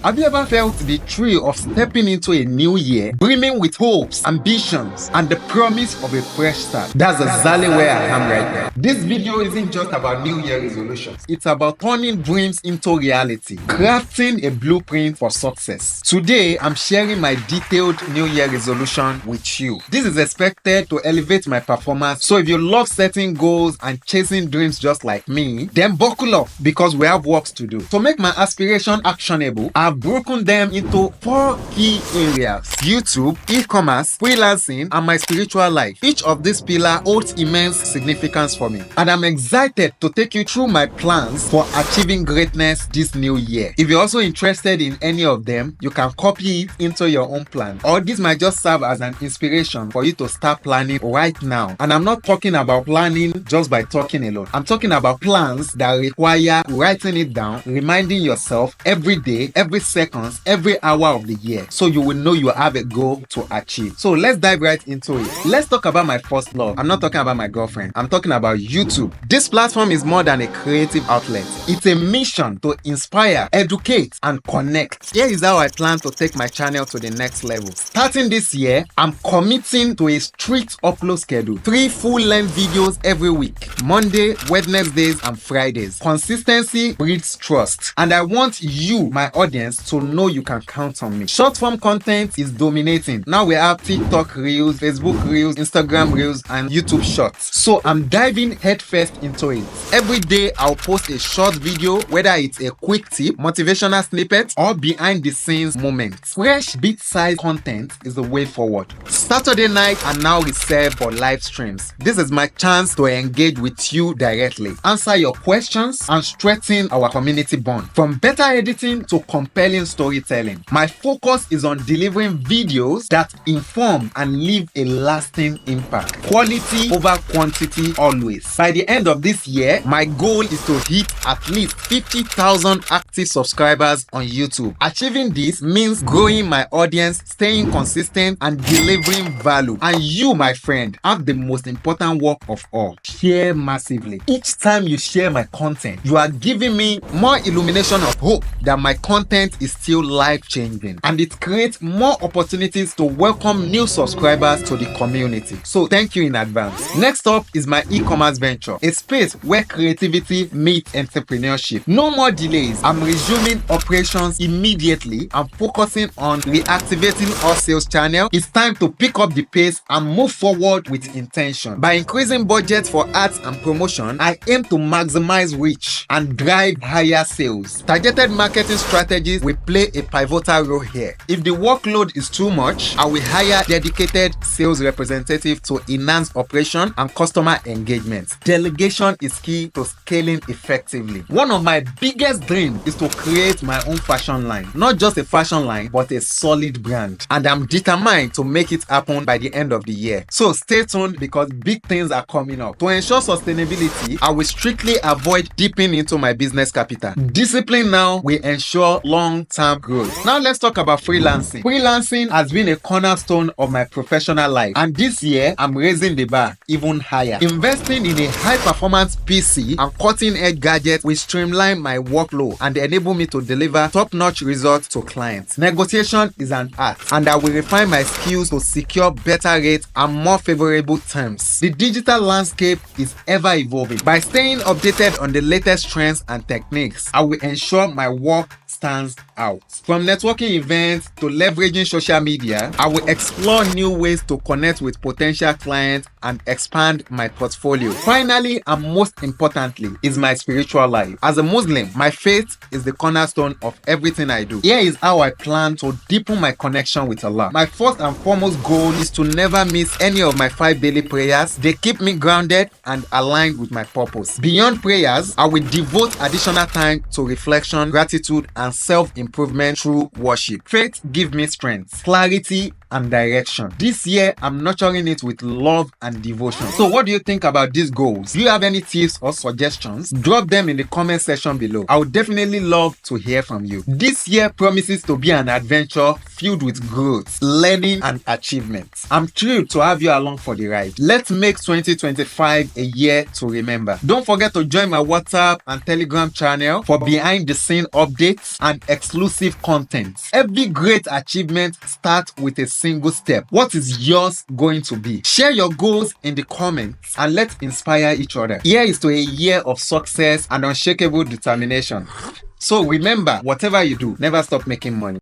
Have you ever felt the thrill of stepping into a new year, brimming with hopes, ambitions, and the promise of a fresh start? That's exactly where I am right now. This video isn't just about New Year resolutions. It's about turning dreams into reality, crafting a blueprint for success. Today, I'm sharing my detailed New Year resolution with you. This is expected to elevate my performance, so if you love setting goals and chasing dreams just like me, then buckle up because we have work to do. To make my aspiration actionable, I've broken them into 4 key areas: YouTube, e-commerce, freelancing, and my spiritual life. Each of these pillars holds immense significance for me, and I'm excited to take you through my plans for achieving greatness this new year. If you're also interested in any of them, you can copy it into your own plan, or this might just serve as an inspiration for you to start planning right now. And I'm not talking about planning just by talking alone. I'm talking about plans that require writing it down, reminding yourself every day, every seconds, every hour of the year, so you will know you have a goal to achieve. So let's dive right into it. Let's talk about my first love. I'm not talking about my girlfriend. I'm talking about YouTube. This platform is more than a creative outlet. It's a mission to inspire, educate, and connect. Here is how I plan to take my channel to the next level. Starting this year, I'm committing to a strict upload schedule. 3 full-length videos every week: Monday, Wednesdays, and Fridays. Consistency breeds trust, and I want you, my audience, to know you can count on me. Short form content is dominating. Now we have TikTok Reels, Facebook Reels, Instagram Reels, and YouTube Shorts. So I'm diving headfirst into it. Every day I'll post a short video, whether it's a quick tip, motivational snippet, or behind the scenes moments. Fresh bit-sized content is the way forward. Saturday night are now reserved for live streams. This is my chance to engage with you directly, answer your questions, and strengthen our community bond. From better editing to compelling storytelling, my focus is on delivering videos that inform and leave a lasting impact. Quality over quantity always. By the end of this year, my goal is to hit at least 50,000 active subscribers on YouTube. Achieving this means growing my audience, staying consistent, and delivering value. And you, my friend, have the most important work of all: share massively. Each time you share my content, you are giving me more illumination of hope that my content is still life-changing, and it creates more opportunities to welcome new subscribers to the community. So thank you in advance. Next up is my e-commerce venture, a space where creativity meets entrepreneurship. No more delays. I'm resuming operations immediately. I'm focusing on reactivating our sales channel. It's time to pick up the pace and move forward with intention. By increasing budgets for ads and promotion, I aim to maximize reach and drive higher sales. Targeted marketing strategies will play a pivotal role here. If the workload is too much, I will hire dedicated sales representatives to enhance operation and customer engagement. Delegation is key to scaling effectively. One of my biggest dreams is to create my own fashion line. Not just a fashion line, but a solid brand. And I'm determined to make it happen by the end of the year. So stay tuned, because big things are coming up. To ensure sustainability, I will strictly avoid dipping into my business capital. Discipline now will ensure long-term growth. Now let's talk about freelancing. Freelancing has been a cornerstone of my professional life, and this year I'm raising the bar even higher. Investing in a high-performance PC and cutting-edge gadgets will streamline my workload and enable me to deliver top-notch results to clients. Negotiation is an art, and I will refine my skills to secure better rates and more favorable terms. The digital landscape is ever evolving. By staying updated on the latest trends and techniques, I will ensure my work stands out. From networking events to leveraging social media, I will explore new ways to connect with potential clients and expand my portfolio. Finally, and most importantly, is my spiritual life. As a Muslim, my faith is the cornerstone of everything I do. Here is how I plan to deepen my connection with Allah. My first and foremost goal is to never miss any of my 5 daily prayers. They keep me grounded and aligned with my purpose. Beyond prayers, I will devote additional time to reflection, gratitude, and self-improvement through worship. Faith gives me strength, clarity, and direction. This year, I'm nurturing it with love and devotion. So what do you think about these goals? Do you have any tips or suggestions? Drop them in the comment section below. I would definitely love to hear from you. This year promises to be an adventure filled with growth, learning, and achievements. I'm thrilled to have you along for the ride. Let's make 2025 a year to remember. Don't forget to join my WhatsApp and Telegram channel for behind the scene updates and exclusive content. Every great achievement starts with a single step. What is yours going to be? Share your goals in the comments and let's inspire each other. Here is to a year of success and unshakable determination. So remember, whatever you do, never stop making money.